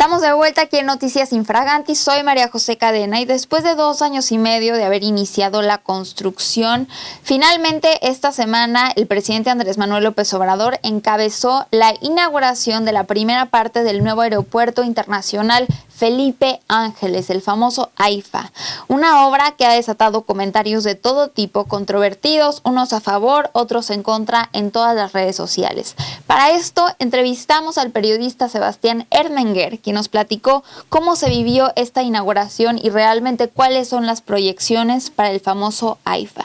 Estamos de vuelta aquí en Noticias Infraganti. Soy María José Cadena y después de 2 años y medio de haber iniciado la construcción, finalmente esta semana el presidente Andrés Manuel López Obrador encabezó la inauguración de la primera parte del nuevo aeropuerto internacional Felipe Ángeles, el famoso AIFA, una obra que ha desatado comentarios de todo tipo, controvertidos, unos a favor, otros en contra, en todas las redes sociales. Para esto entrevistamos al periodista Sebastián Ermenguer, quien nos platicó cómo se vivió esta inauguración y realmente cuáles son las proyecciones para el famoso AIFA.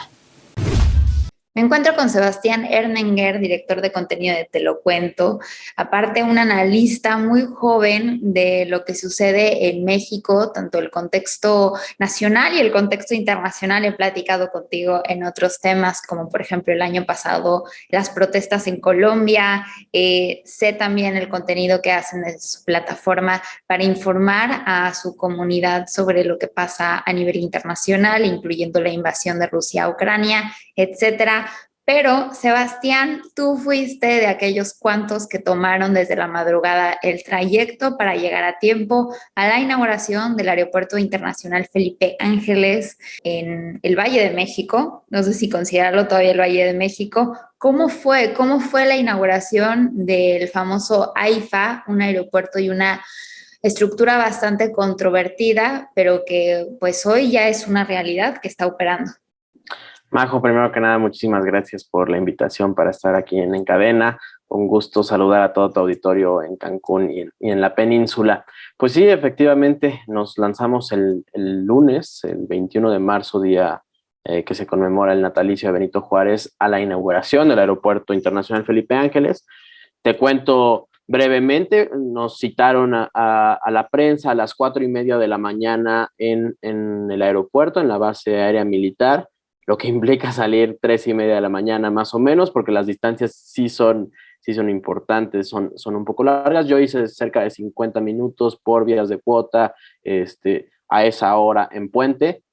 Me encuentro con Sebastián Ermenguer, director de contenido de Te lo Cuento, aparte un analista muy joven de lo que sucede en México, tanto el contexto nacional y el contexto internacional. He platicado contigo en otros temas, como por ejemplo el año pasado las protestas en Colombia. Sé también el contenido que hacen en su plataforma para informar a su comunidad sobre lo que pasa a nivel internacional, incluyendo la invasión de Rusia a Ucrania, etcétera. Pero, Sebastián, tú fuiste de aquellos cuantos que tomaron desde la madrugada el trayecto para llegar a tiempo a la inauguración del Aeropuerto Internacional Felipe Ángeles en el Valle de México. No sé si considerarlo todavía el Valle de México. ¿Cómo fue la inauguración del famoso AIFA, un aeropuerto y una estructura bastante controvertida, pero que pues hoy ya es una realidad que está operando? Majo, primero que nada, muchísimas gracias por la invitación para estar aquí en Cadena. Un gusto saludar a todo tu auditorio en Cancún y en la península. Pues sí, efectivamente, nos lanzamos el lunes, el 21 de marzo, día que se conmemora el natalicio de Benito Juárez, a la inauguración del Aeropuerto Internacional Felipe Ángeles. Te cuento brevemente, nos citaron a la prensa a las 4:30 de la mañana en el aeropuerto, en la base aérea militar, lo que implica salir 3:30 de la mañana más o menos, porque las distancias sí son importantes, son un poco largas. Yo hice cerca de 50 minutos por vías de cuota, a esa hora en puente.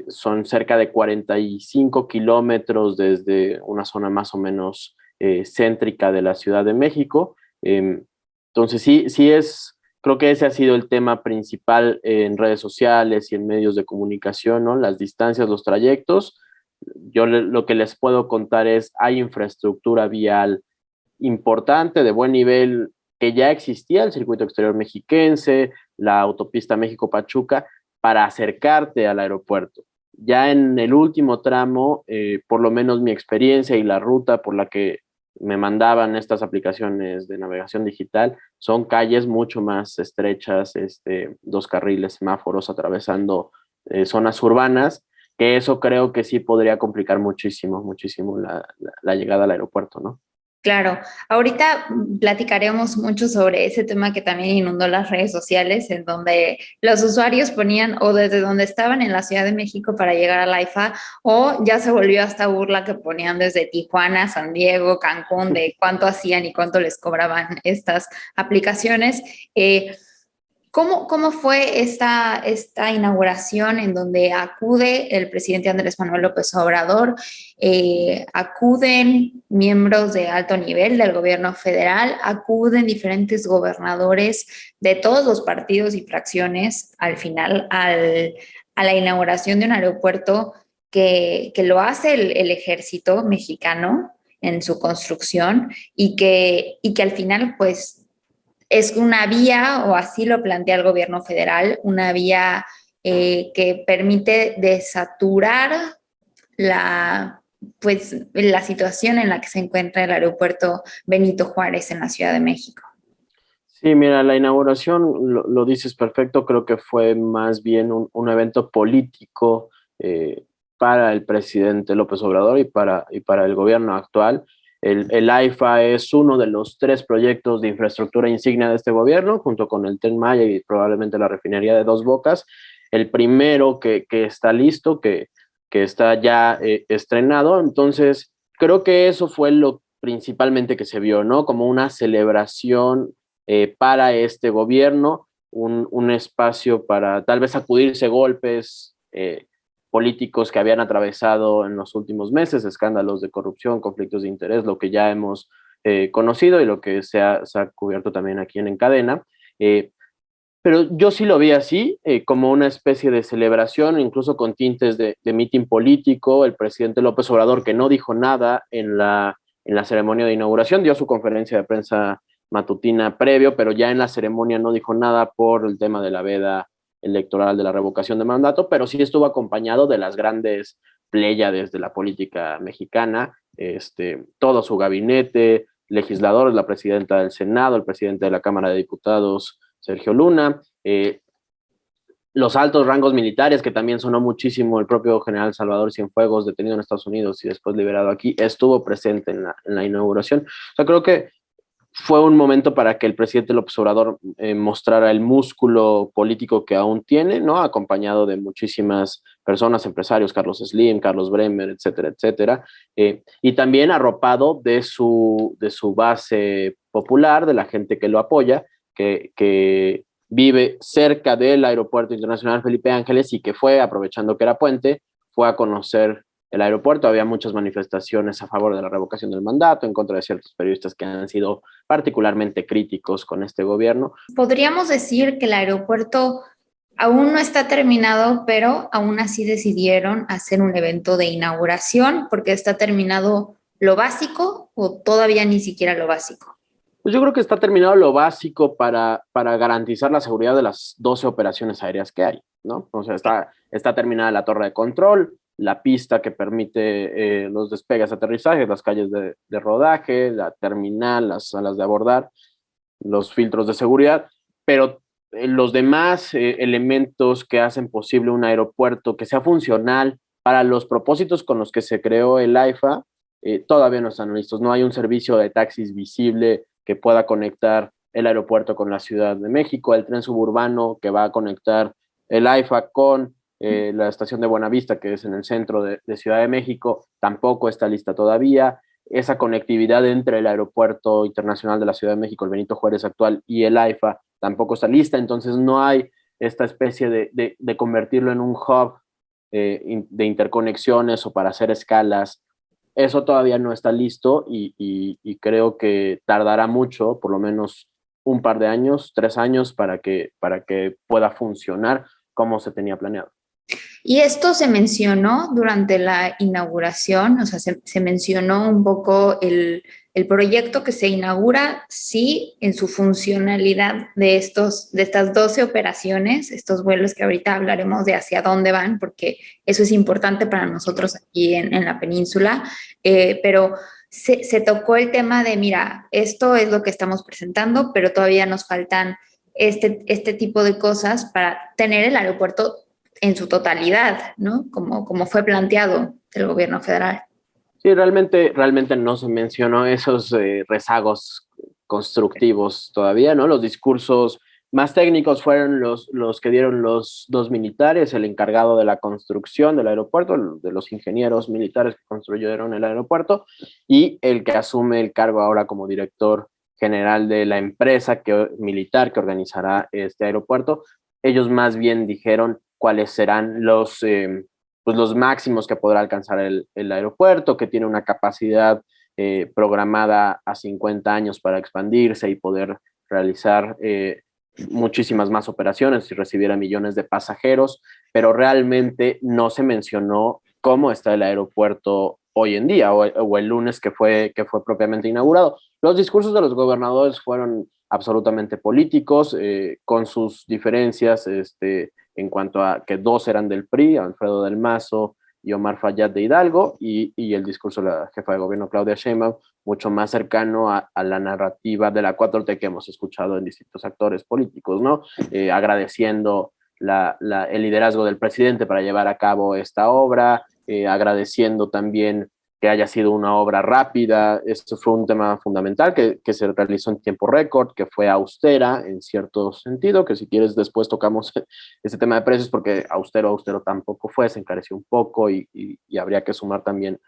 Son cerca de 45 kilómetros desde una zona más o menos céntrica de la Ciudad de México. Entonces creo que ese ha sido el tema principal en redes sociales y en medios de comunicación, ¿no? Las distancias, los trayectos. Yo lo que les puedo contar es, hay infraestructura vial importante, de buen nivel, que ya existía, el circuito exterior mexiquense, la autopista México-Pachuca, para acercarte al aeropuerto. Ya en el último tramo, por lo menos mi experiencia y la ruta por la que me mandaban estas aplicaciones de navegación digital, son calles mucho más estrechas, 2 carriles, semáforos atravesando zonas urbanas, que eso creo que sí podría complicar muchísimo la llegada al aeropuerto, ¿no? Claro, ahorita platicaremos mucho sobre ese tema que también inundó las redes sociales, en donde los usuarios ponían o desde donde estaban en la Ciudad de México para llegar al AIFA, o ya se volvió hasta burla que ponían desde Tijuana, San Diego, Cancún, de cuánto hacían y cuánto les cobraban estas aplicaciones. ¿Cómo fue esta inauguración en donde acude el presidente Andrés Manuel López Obrador? Acuden miembros de alto nivel del gobierno federal, acuden diferentes gobernadores de todos los partidos y fracciones al final a la inauguración de un aeropuerto que lo hace el ejército mexicano en su construcción y que al final pues es una vía, o así lo plantea el gobierno federal, una vía que permite desaturar la situación en la que se encuentra el aeropuerto Benito Juárez en la Ciudad de México. Sí, mira, la inauguración, lo dices perfecto, creo que fue más bien un evento político para el presidente López Obrador y para el gobierno actual. El AIFA es uno de los 3 proyectos de infraestructura insignia de este gobierno, junto con el Tren Maya y probablemente la refinería de Dos Bocas. El primero que está listo, que está ya estrenado. Entonces, creo que eso fue lo principalmente que se vio, ¿no? Como una celebración para este gobierno, un espacio para tal vez sacudirse golpes políticos que habían atravesado en los últimos meses, escándalos de corrupción, conflictos de interés, lo que ya hemos conocido y lo que se ha cubierto también aquí en Cadena. Pero yo sí lo vi así, como una especie de celebración, incluso con tintes de mitin político. El presidente López Obrador, que no dijo nada en la ceremonia de inauguración, dio su conferencia de prensa matutina previo, pero ya en la ceremonia no dijo nada por el tema de la veda electoral, de la revocación de mandato, pero sí estuvo acompañado de las grandes pléyades de la política mexicana, todo su gabinete, legisladores, la presidenta del Senado, el presidente de la Cámara de Diputados, Sergio Luna, los altos rangos militares, que también sonó muchísimo, el propio general Salvador Cienfuegos, detenido en Estados Unidos y después liberado aquí, estuvo presente en la inauguración. O sea, creo que fue un momento para que el presidente López Obrador mostrara el músculo político que aún tiene, ¿no? Acompañado de muchísimas personas, empresarios, Carlos Slim, Carlos Bremer, etcétera, etcétera, y también arropado de su base popular, de la gente que lo apoya, que vive cerca del Aeropuerto Internacional Felipe Ángeles y que fue, aprovechando que era puente, fue a conocer el aeropuerto. Había muchas manifestaciones a favor de la revocación del mandato, en contra de ciertos periodistas que han sido particularmente críticos con este gobierno. Podríamos decir que el aeropuerto aún no está terminado, pero aún así decidieron hacer un evento de inauguración porque está terminado lo básico o todavía ni siquiera lo básico. Pues yo creo que está terminado lo básico para garantizar la seguridad de las 12 operaciones aéreas que hay, ¿no? O sea, está terminada la torre de control, la pista que permite los despegues, aterrizajes, las calles de rodaje, la terminal, las salas de abordar, los filtros de seguridad, pero los demás elementos que hacen posible un aeropuerto que sea funcional para los propósitos con los que se creó el AIFA, todavía no están listos. No hay un servicio de taxis visible que pueda conectar el aeropuerto con la Ciudad de México, el tren suburbano que va a conectar el AIFA con la estación de Buenavista, que es en el centro de Ciudad de México, tampoco está lista todavía. Esa conectividad entre el Aeropuerto Internacional de la Ciudad de México, el Benito Juárez actual, y el AIFA tampoco está lista. Entonces no hay esta especie de convertirlo en un hub de interconexiones o para hacer escalas. Eso todavía no está listo y creo que tardará mucho, por lo menos un par de años, 3 años, para que pueda funcionar como se tenía planeado. Y esto se mencionó durante la inauguración, o sea, se mencionó un poco el proyecto que se inaugura, sí, en su funcionalidad de estas 12 operaciones, estos vuelos que ahorita hablaremos de hacia dónde van, porque eso es importante para nosotros aquí en la península, pero se tocó el tema de, mira, esto es lo que estamos presentando, pero todavía nos faltan este tipo de cosas para tener el aeropuerto en su totalidad, ¿no? Como fue planteado del gobierno federal. Sí, realmente no se mencionó esos rezagos constructivos todavía, ¿no? Los discursos más técnicos fueron los que dieron los dos militares, el encargado de la construcción del aeropuerto, de los ingenieros militares que construyeron el aeropuerto, y el que asume el cargo ahora como director general de la empresa militar que organizará este aeropuerto. Ellos más bien dijeron cuáles serán pues los máximos que podrá alcanzar el aeropuerto, que tiene una capacidad programada a 50 años para expandirse y poder realizar muchísimas más operaciones y recibir a millones de pasajeros, pero realmente no se mencionó cómo está el aeropuerto hoy en día o el lunes que fue propiamente inaugurado. Los discursos de los gobernadores fueron absolutamente políticos, con sus diferencias en cuanto a que dos eran del PRI, Alfredo del Mazo y Omar Fayad de Hidalgo, y el discurso de la jefa de gobierno Claudia Sheinbaum, mucho más cercano a la narrativa de la 4T que hemos escuchado en distintos actores políticos, ¿no? Agradeciendo el liderazgo del presidente para llevar a cabo esta obra, agradeciendo también que haya sido una obra rápida. Esto fue un tema fundamental que se realizó en tiempo récord, que fue austera en cierto sentido, que si quieres después tocamos ese tema de precios, porque austero tampoco fue, se encareció un poco y habría que sumar también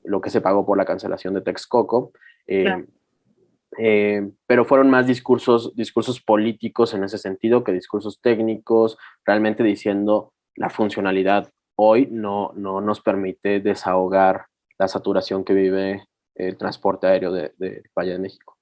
lo que se pagó por la cancelación de Texcoco. Claro. Pero fueron más discursos políticos en ese sentido que discursos técnicos, realmente diciendo la funcionalidad hoy no nos permite desahogar la saturación que vive el transporte aéreo de Valle de México.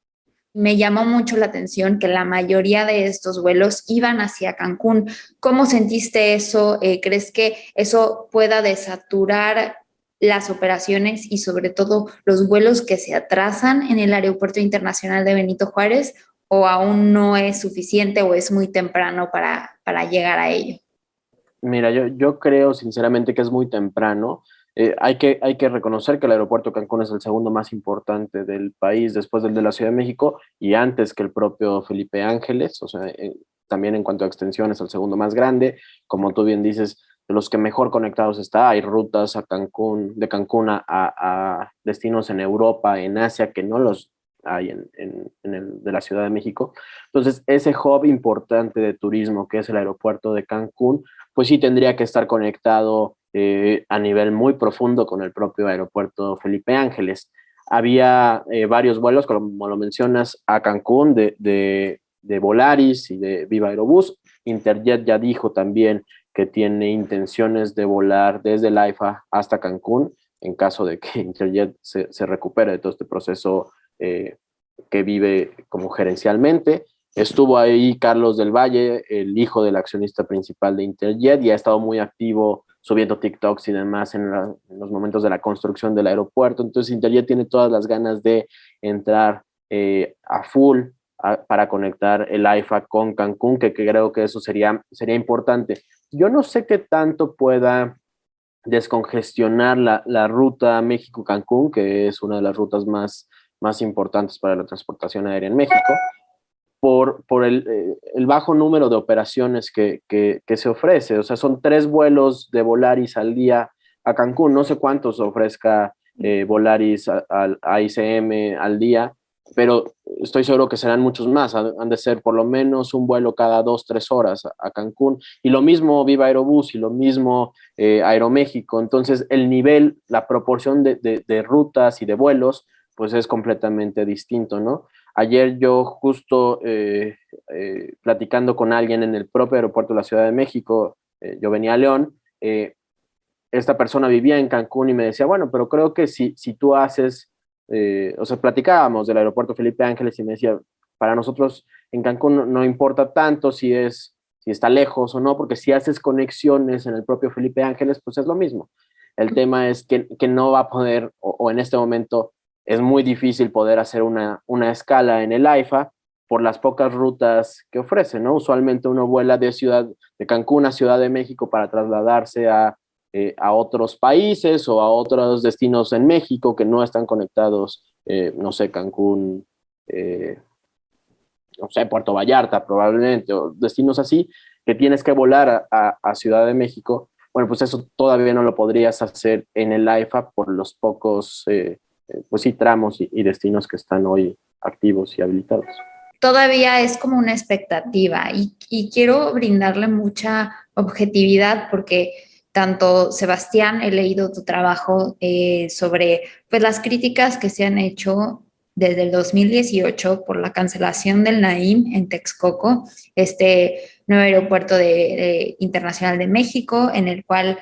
Me llamó mucho la atención que la mayoría de estos vuelos iban hacia Cancún. ¿Cómo sentiste eso? ¿Crees que eso pueda desaturar las operaciones y sobre todo los vuelos que se atrasan en el Aeropuerto Internacional de Benito Juárez, o aún no es suficiente o es muy temprano para llegar a ello? Mira, yo creo sinceramente que es muy temprano. Hay que reconocer que el aeropuerto de Cancún es el segundo más importante del país después del de la Ciudad de México y antes que el propio Felipe Ángeles, o sea, también en cuanto a extensión es el segundo más grande. Como tú bien dices, de los que mejor conectados está, hay rutas a Cancún, de Cancún a destinos en Europa, en Asia, que no los hay en el de la Ciudad de México. Entonces, ese hub importante de turismo que es el aeropuerto de Cancún, pues sí tendría que estar conectado a nivel muy profundo con el propio aeropuerto Felipe Ángeles. Había varios vuelos, como lo mencionas, a Cancún de Volaris y de Viva Aerobús. Interjet ya dijo también que tiene intenciones de volar desde el AIFA hasta Cancún en caso de que Interjet se recupere de todo este proceso que vive como gerencialmente. Estuvo ahí Carlos del Valle, el hijo del accionista principal de Interjet, y ha estado muy activo subiendo TikToks y demás en los momentos de la construcción del aeropuerto. Entonces Interjet tiene todas las ganas de entrar a full para conectar el AIFA con Cancún, que creo que eso sería importante. Yo no sé qué tanto pueda descongestionar la ruta México-Cancún, que es una de las rutas más importantes para la transportación aérea en México, por el bajo número de operaciones que se ofrece. O sea, son 3 vuelos de Volaris al día a Cancún. No sé cuántos ofrezca Volaris a ICM al día, pero estoy seguro que serán muchos más. Han de ser por lo menos un vuelo cada 2, 3 horas a Cancún. Y lo mismo Viva Aerobús y lo mismo Aeroméxico. Entonces, el nivel, la proporción de rutas y de vuelos, pues es completamente distinto, ¿no? Ayer yo justo platicando con alguien en el propio aeropuerto de la Ciudad de México, yo venía a León, esta persona vivía en Cancún y me decía, bueno, pero creo que si tú haces, o sea, platicábamos del aeropuerto Felipe Ángeles y me decía, para nosotros en Cancún no importa tanto si está lejos o no, porque si haces conexiones en el propio Felipe Ángeles, pues es lo mismo. El tema es que no va a poder, o en este momento es muy difícil poder hacer una escala en el AIFA por las pocas rutas que ofrece, ¿no? Usualmente uno vuela de Cancún a Ciudad de México para trasladarse a otros países o a otros destinos en México que no están conectados, no sé, Cancún, eh, no sé, Puerto Vallarta probablemente, o destinos así, que tienes que volar a Ciudad de México. Bueno, pues eso todavía no lo podrías hacer en el AIFA por los pocos, pues sí, tramos y destinos que están hoy activos y habilitados. Todavía es como una expectativa y quiero brindarle mucha objetividad porque tanto Sebastián, he leído tu trabajo sobre pues, las críticas que se han hecho desde el 2018 por la cancelación del Naim en Texcoco, este nuevo aeropuerto internacional de México, en el cual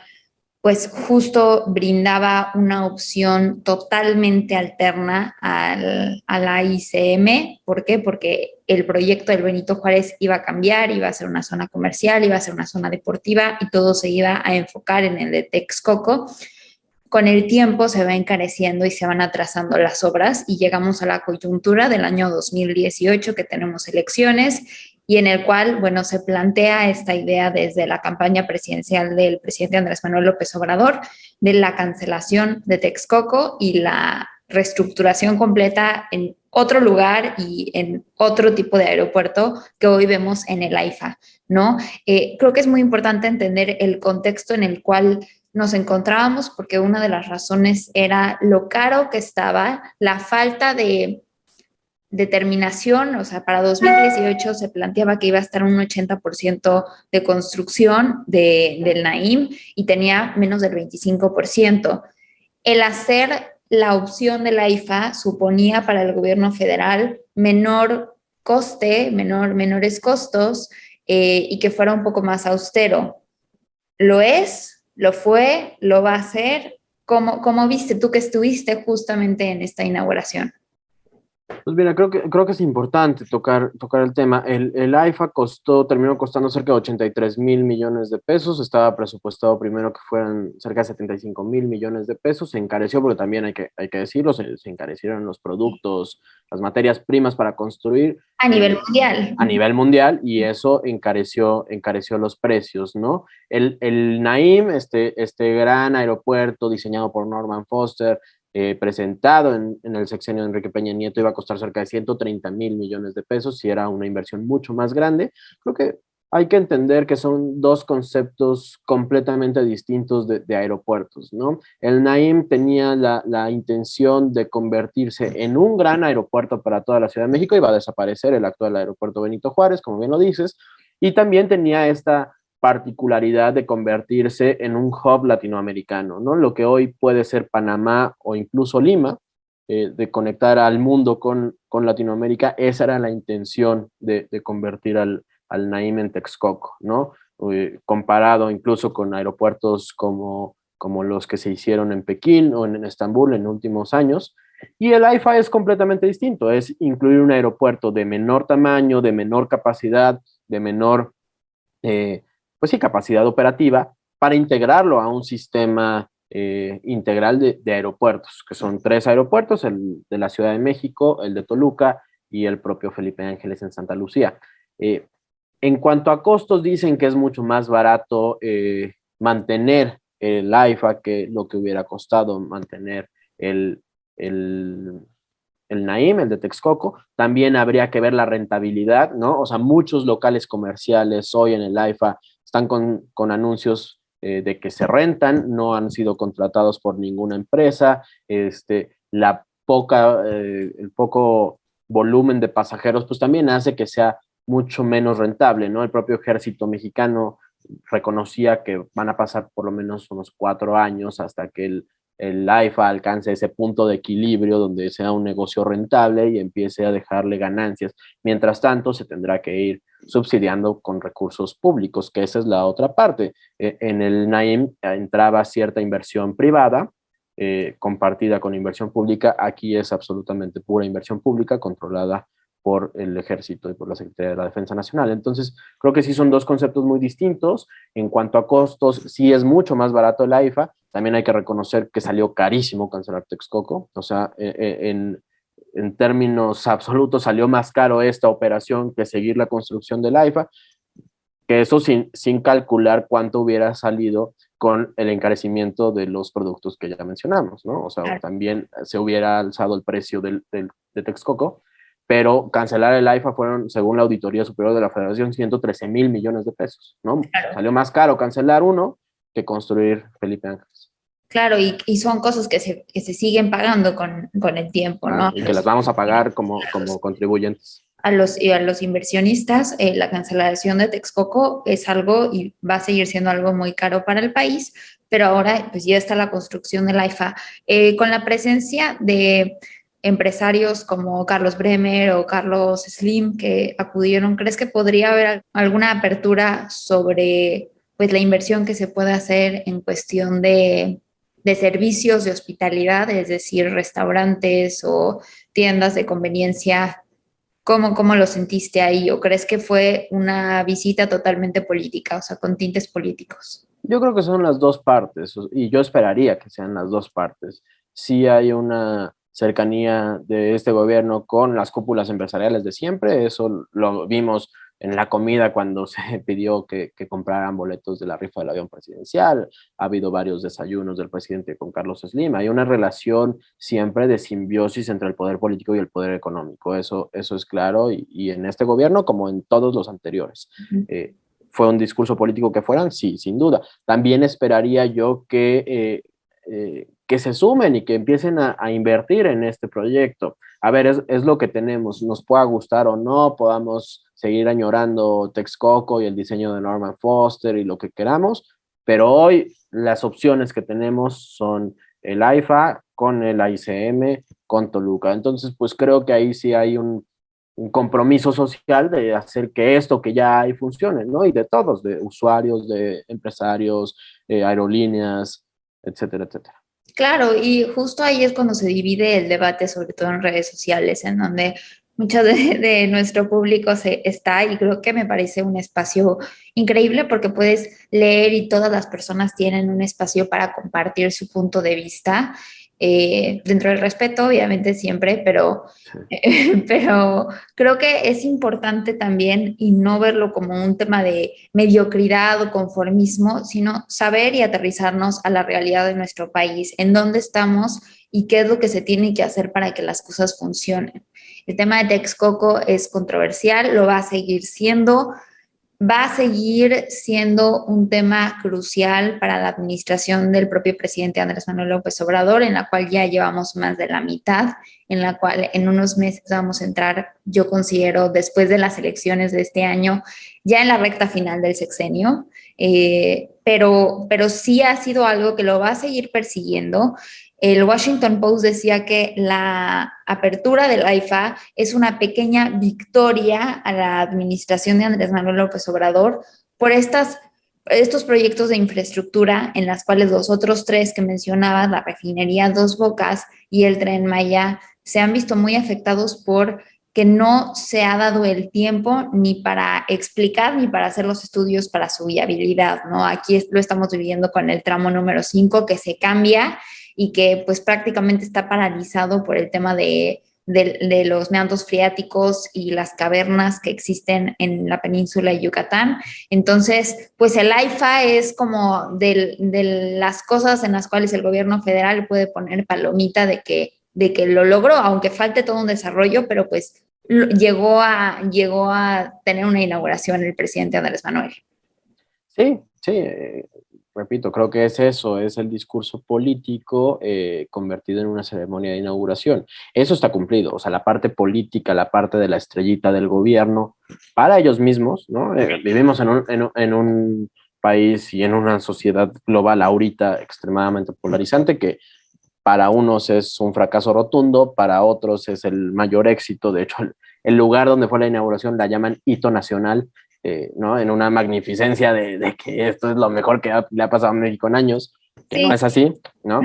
pues justo brindaba una opción totalmente alterna a la ICM. ¿Por qué? Porque el proyecto del Benito Juárez iba a cambiar, iba a ser una zona comercial, iba a ser una zona deportiva y todo se iba a enfocar en el de Texcoco. Con el tiempo se va encareciendo y se van atrasando las obras y llegamos a la coyuntura del año 2018 que tenemos elecciones y en el cual, bueno, se plantea esta idea desde la campaña presidencial del presidente Andrés Manuel López Obrador de la cancelación de Texcoco y la reestructuración completa en otro lugar y en otro tipo de aeropuerto que hoy vemos en el AIFA, ¿no? Creo que es muy importante entender el contexto en el cual nos encontrábamos porque una de las razones era lo caro que estaba, la falta de determinación, o sea, para 2018 se planteaba que iba a estar un 80% de construcción del Naim y tenía menos del 25%. El hacer la opción de la IFA suponía para el gobierno federal menor coste, menores costos y que fuera un poco más austero. Lo es, lo fue, lo va a ser. ¿Cómo viste tú que estuviste justamente en esta inauguración? Pues mira, creo que es importante tocar el tema. El AIFA terminó costando cerca de 83.000 millones de pesos. Estaba presupuestado primero que fueran cerca de 75.000 millones de pesos. Se encareció porque también hay que decirlo, se encarecieron los productos, las materias primas para construir A nivel mundial. a nivel mundial y eso encareció los precios, ¿no? El Naim, este gran aeropuerto diseñado por Norman Foster, presentado en el sexenio de Enrique Peña Nieto, iba a costar cerca de 130.000 millones de pesos y era una inversión mucho más grande. Creo que hay que entender que son dos conceptos completamente distintos de aeropuertos, ¿no? El Naim tenía la intención de convertirse en un gran aeropuerto para toda la Ciudad de México, iba a desaparecer el actual aeropuerto Benito Juárez, como bien lo dices, y también tenía esta particularidad de convertirse en un hub latinoamericano, ¿no? Lo que hoy puede ser Panamá o incluso Lima, de conectar al mundo con Latinoamérica, esa era la intención de convertir al Naim en Texcoco, ¿no? Comparado incluso con aeropuertos como los que se hicieron en Pekín o en Estambul en últimos años. Y el AIFA es completamente distinto, es incluir un aeropuerto de menor tamaño, de menor capacidad, de menor eh, pues sí, capacidad operativa para integrarlo a un sistema integral de aeropuertos, que son 3 aeropuertos, el de la Ciudad de México, el de Toluca y el propio Felipe Ángeles en Santa Lucía. Eh, en cuanto a costos, dicen que es mucho más barato mantener el AIFA que lo que hubiera costado mantener el, el, el Naim, el de Texcoco. También habría que ver la rentabilidad, ¿no? O sea, muchos locales comerciales hoy en el AIFA están con anuncios de que se rentan, no han sido contratados por ninguna empresa. El poco volumen de pasajeros, pues también hace que sea mucho menos rentable, ¿no? El propio ejército mexicano reconocía que van a pasar por lo menos unos 4 años hasta que el AIFA alcance ese punto de equilibrio donde sea un negocio rentable y empiece a dejarle ganancias. Mientras tanto, se tendrá que ir subsidiando con recursos públicos, que esa es la otra parte. En el Naim entraba cierta inversión privada, compartida con inversión pública. Aquí es absolutamente pura inversión pública controlada por el Ejército y por la Secretaría de la Defensa Nacional. Entonces, creo que sí son dos conceptos muy distintos. En cuanto a costos, sí es mucho más barato el AIFA. También hay que reconocer que salió carísimo cancelar Texcoco. O sea, en términos absolutos salió más caro esta operación que seguir la construcción del AIFA, que eso sin calcular cuánto hubiera salido con el encarecimiento de los productos que ya mencionamos, ¿no? O sea, Claro. también se hubiera alzado el precio de Texcoco, pero cancelar el AIFA fueron, según la Auditoría Superior de la Federación, 113.000 millones de pesos, ¿no? Claro. Salió más caro cancelar uno que construir Felipe Ángeles. Claro, y son cosas que se siguen pagando con el tiempo, ¿no? Claro, y que las vamos a pagar como contribuyentes. Y a los inversionistas, la cancelación de Texcoco es algo y va a seguir siendo algo muy caro para el país, pero ahora pues ya está la construcción del AIFA. Con la presencia de empresarios como Carlos Bremer o Carlos Slim que acudieron, ¿crees que podría haber alguna apertura sobre pues la inversión que se puede hacer en cuestión de servicios de hospitalidad, es decir, restaurantes o tiendas de conveniencia? ¿Cómo lo sentiste ahí? ¿O crees que fue una visita totalmente política, o sea, con tintes políticos? Yo creo que son las dos partes y yo esperaría que sean las dos partes. Sí hay una cercanía de este gobierno con las cúpulas empresariales de siempre, eso lo vimos en la comida cuando se pidió que compraran boletos de la rifa del avión presidencial, ha habido varios desayunos del presidente con Carlos Slim, hay una relación siempre de simbiosis entre el poder político y el poder económico, eso es claro y en este gobierno como en todos los anteriores. Ujú. ¿Fue un discurso político que fueran? Sí, sin duda. También esperaría yo que se sumen y que empiecen a invertir en este proyecto. A ver, es lo que tenemos, nos pueda gustar o no, podamos seguir añorando Texcoco y el diseño de Norman Foster y lo que queramos, pero hoy las opciones que tenemos son el AIFA con el AICM, con Toluca. Entonces, pues creo que ahí sí hay un compromiso social de hacer que esto que ya hay funcione, ¿no? Y de todos, de usuarios, de empresarios, aerolíneas, etcétera, etcétera. Claro, y justo ahí es cuando se divide el debate, sobre todo en redes sociales, en donde mucho de nuestro público está, y creo que me parece un espacio increíble porque puedes leer y todas las personas tienen un espacio para compartir su punto de vista, dentro del respeto, obviamente siempre, pero, Sí. pero creo que es importante también y no verlo como un tema de mediocridad o conformismo, sino saber y aterrizarnos a la realidad de nuestro país, en dónde estamos y qué es lo que se tiene que hacer para que las cosas funcionen. El tema de Texcoco es controversial, lo va a seguir siendo, va a seguir siendo un tema crucial para la administración del propio presidente Andrés Manuel López Obrador, en la cual ya llevamos más de la mitad, en la cual en unos meses vamos a entrar, yo considero, después de las elecciones de este año, ya en la recta final del sexenio. Pero sí ha sido algo que lo va a seguir persiguiendo. El Washington Post decía que la apertura del AIFA es una pequeña victoria a la administración de Andrés Manuel López Obrador por estos proyectos de infraestructura en las cuales los otros tres que mencionabas, la refinería Dos Bocas y el Tren Maya, se han visto muy afectados por que no se ha dado el tiempo ni para explicar ni para hacer los estudios para su viabilidad, ¿no? Aquí lo estamos viviendo con el tramo número 5 que se cambia y que pues prácticamente está paralizado por el tema de los meandros freáticos y las cavernas que existen en la península de Yucatán. Entonces, pues el AIFA es como de las cosas en las cuales el gobierno federal puede poner palomita de que lo logró, aunque falte todo un desarrollo, pero pues llegó a tener una inauguración el presidente Andrés Manuel. Sí, sí, repito, creo que es eso, es el discurso político convertido en una ceremonia de inauguración. Eso está cumplido, o sea, la parte política, la parte de la estrellita del gobierno, para ellos mismos, ¿no? Vivimos en un país y en una sociedad global ahorita extremadamente polarizante que para unos es un fracaso rotundo, para otros es el mayor éxito. De hecho, el lugar donde fue la inauguración la llaman hito nacional, ¿no? En una magnificencia de que esto es lo mejor que le ha pasado a México en años, que no Sí. es así, ¿no?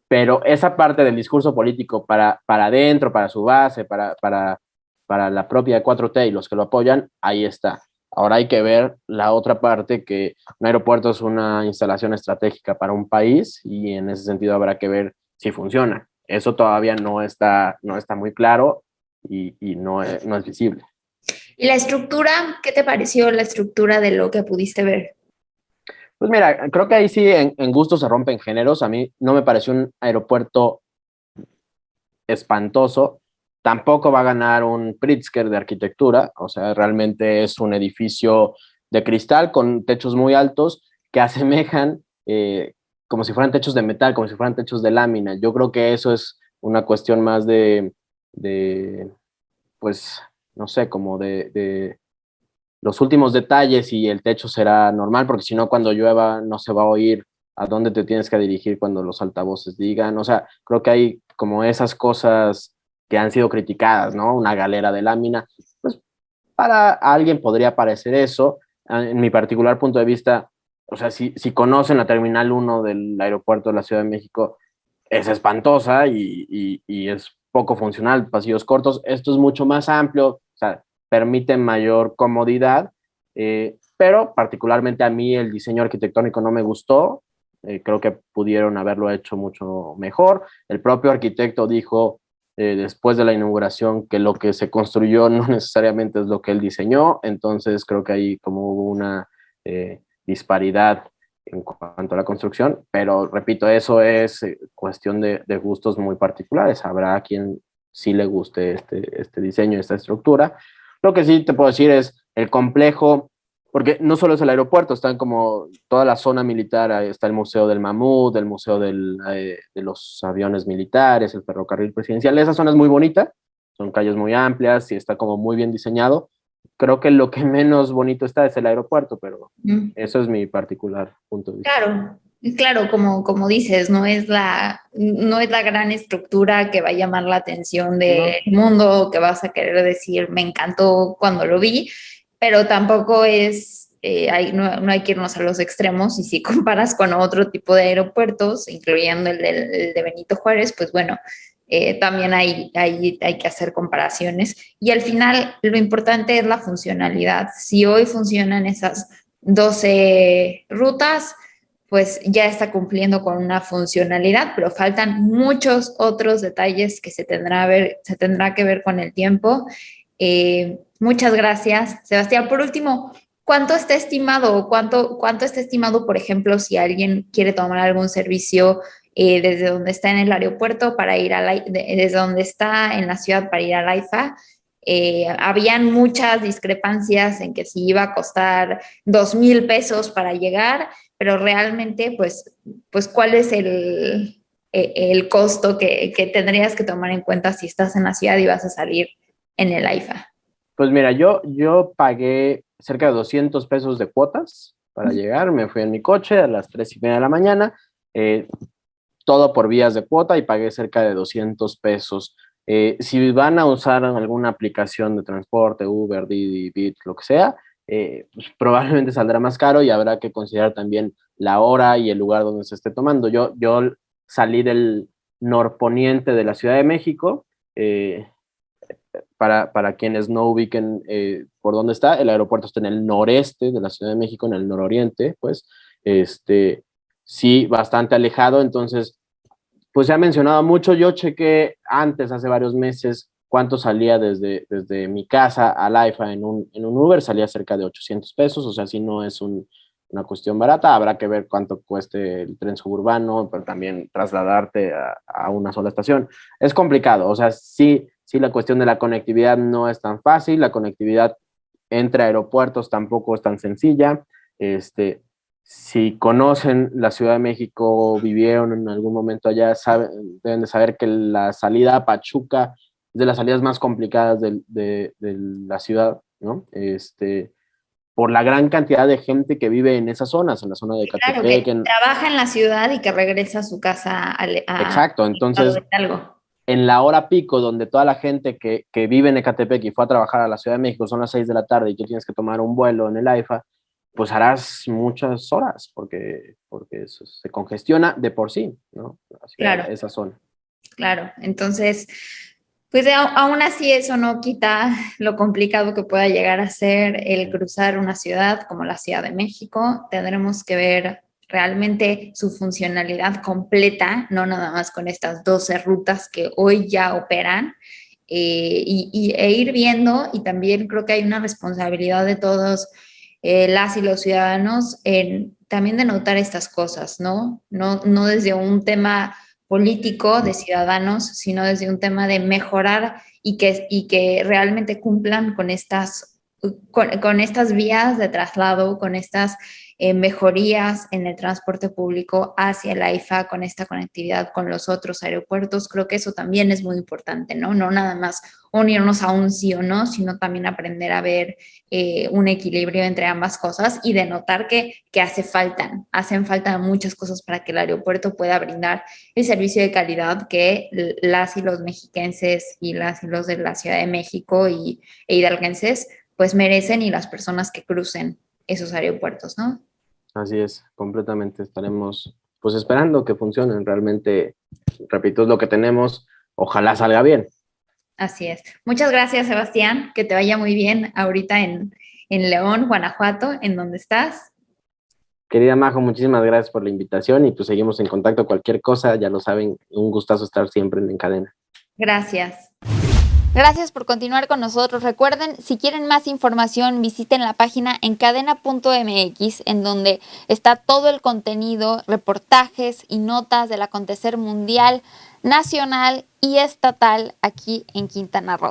Pero esa parte del discurso político para adentro, para su base, para la propia 4T y los que lo apoyan, ahí está. Ahora hay que ver la otra parte, que un aeropuerto es una instalación estratégica para un país y en ese sentido habrá que ver si funciona. Eso todavía no está muy claro y no es visible. ¿Y la estructura? ¿Qué te pareció la estructura de lo que pudiste ver? Pues mira, creo que ahí sí en gusto se rompen géneros. A mí no me pareció un aeropuerto espantoso. Tampoco va a ganar un Pritzker de arquitectura, o sea, realmente es un edificio de cristal con techos muy altos que asemejan como si fueran techos de metal, como si fueran techos de lámina. Yo creo que eso es una cuestión más de pues, no sé, como de los últimos detalles y el techo será normal, porque si no, cuando llueva no se va a oír a dónde te tienes que dirigir cuando los altavoces digan. O sea, creo que hay como esas cosas que han sido criticadas, ¿no? Una galera de lámina. Pues para alguien podría parecer eso. En mi particular punto de vista, o sea, si conocen la Terminal 1 del aeropuerto de la Ciudad de México, es espantosa y es poco funcional, pasillos cortos. Esto es mucho más amplio, o sea, permite mayor comodidad, pero particularmente a mí el diseño arquitectónico no me gustó. Creo que pudieron haberlo hecho mucho mejor. El propio arquitecto dijo después de la inauguración que lo que se construyó no necesariamente es lo que él diseñó, entonces creo que ahí como hubo una disparidad en cuanto a la construcción, pero repito, eso es cuestión de gustos muy particulares. Habrá quien sí le guste este diseño, esta estructura. Lo que sí te puedo decir es el complejo, porque no solo es el aeropuerto, están como toda la zona militar, ahí está el Museo del Mamut, el Museo de los Aviones Militares, el Ferrocarril Presidencial. Esa zona es muy bonita, son calles muy amplias y está como muy bien diseñado. Creo que lo que menos bonito está es el aeropuerto, pero Mm. eso es mi particular punto de vista. Claro, claro, como dices, no es la gran estructura que va a llamar la atención del No, mundo, que vas a querer decir, me encantó cuando lo vi, pero tampoco es no hay que irnos a los extremos, y si comparas con otro tipo de aeropuertos, incluyendo el de Benito Juárez, pues bueno, también hay que hacer comparaciones. Y al final lo importante es la funcionalidad. Si hoy funcionan esas 12 rutas, pues ya está cumpliendo con una funcionalidad, pero faltan muchos otros detalles que se tendrá que ver con el tiempo. Muchas gracias, Sebastián. Por último, ¿cuánto está estimado o cuánto está estimado, por ejemplo, si alguien quiere tomar algún servicio desde donde está en el aeropuerto para ir desde donde está en la ciudad para ir al AIFA? Habían muchas discrepancias en que si iba a costar 2,000 pesos para llegar, pero realmente, pues ¿cuál es el costo que tendrías que tomar en cuenta si estás en la ciudad y vas a salir en el AIFA? Pues mira, yo pagué cerca de 200 pesos de cuotas para llegar, me fui en mi coche a las 3:30 de la mañana, todo por vías de cuota, y pagué cerca de 200 pesos. Si van a usar alguna aplicación de transporte, Uber, Didi, Bit, lo que sea, pues probablemente saldrá más caro, y habrá que considerar también la hora y el lugar donde se esté tomando. Yo salí del norponiente de la Ciudad de México. Para quienes no ubiquen por dónde está, el aeropuerto está en el noreste de la Ciudad de México, en el nororiente, pues, sí, bastante alejado. Entonces, pues se ha mencionado mucho. Yo chequé antes, hace varios meses, cuánto salía desde mi casa al AIFA en un Uber. Salía cerca de 800 pesos, o sea, sí no es una cuestión barata. Habrá que ver cuánto cueste el tren suburbano, pero también trasladarte a una sola estación. Es complicado, o sea, sí, la cuestión de la conectividad no es tan fácil. La conectividad entre aeropuertos tampoco es tan sencilla. Si conocen la Ciudad de México, vivieron en algún momento allá, deben de saber que la salida a Pachuca es de las salidas más complicadas de la ciudad, ¿no? Por la gran cantidad de gente que vive en esas zonas, en la zona de Claro, Catepec. que trabaja en la ciudad y que regresa a su casa Exacto, entonces en la hora pico, donde toda la gente que vive en Ecatepec y fue a trabajar a la Ciudad de México, son las 6 de la tarde, y tú tienes que tomar un vuelo en el AIFA, pues harás muchas horas, porque eso se congestiona de por sí, ¿no? Claro, esa zona. claro. Entonces, pues aún así eso no quita lo complicado que pueda llegar a ser el cruzar una ciudad como la Ciudad de México. Tendremos que ver realmente su funcionalidad completa, no nada más con estas 12 rutas que hoy ya operan, e ir viendo. Y también creo que hay una responsabilidad de todos las y los ciudadanos en también de notar estas cosas, ¿no? No desde un tema político de ciudadanos, sino desde un tema de mejorar y que realmente cumplan con con estas vías de traslado, con estas mejorías en el transporte público hacia el AIFA, con esta conectividad con los otros aeropuertos. Creo que eso también es muy importante, ¿no? No nada más unirnos a un sí o no, sino también aprender a ver un equilibrio entre ambas cosas, y de notar que hacen falta muchas cosas para que el aeropuerto pueda brindar el servicio de calidad que las y los mexiquenses y las y los de la Ciudad de México e hidalguenses pues merecen, y las personas que crucen esos aeropuertos, ¿no? Así es, completamente. Estaremos pues esperando que funcionen. Realmente, repito, es lo que tenemos. Ojalá salga bien. Así es. Muchas gracias, Sebastián. Que te vaya muy bien ahorita en León, Guanajuato, en donde estás. Querida Majo, muchísimas gracias por la invitación, y pues seguimos en contacto. Cualquier cosa, ya lo saben, un gustazo estar siempre en cadena. Gracias. Gracias por continuar con nosotros. Recuerden, si quieren más información, visiten la página encadena.mx, en donde está todo el contenido, reportajes y notas del acontecer mundial, nacional y estatal aquí en Quintana Roo.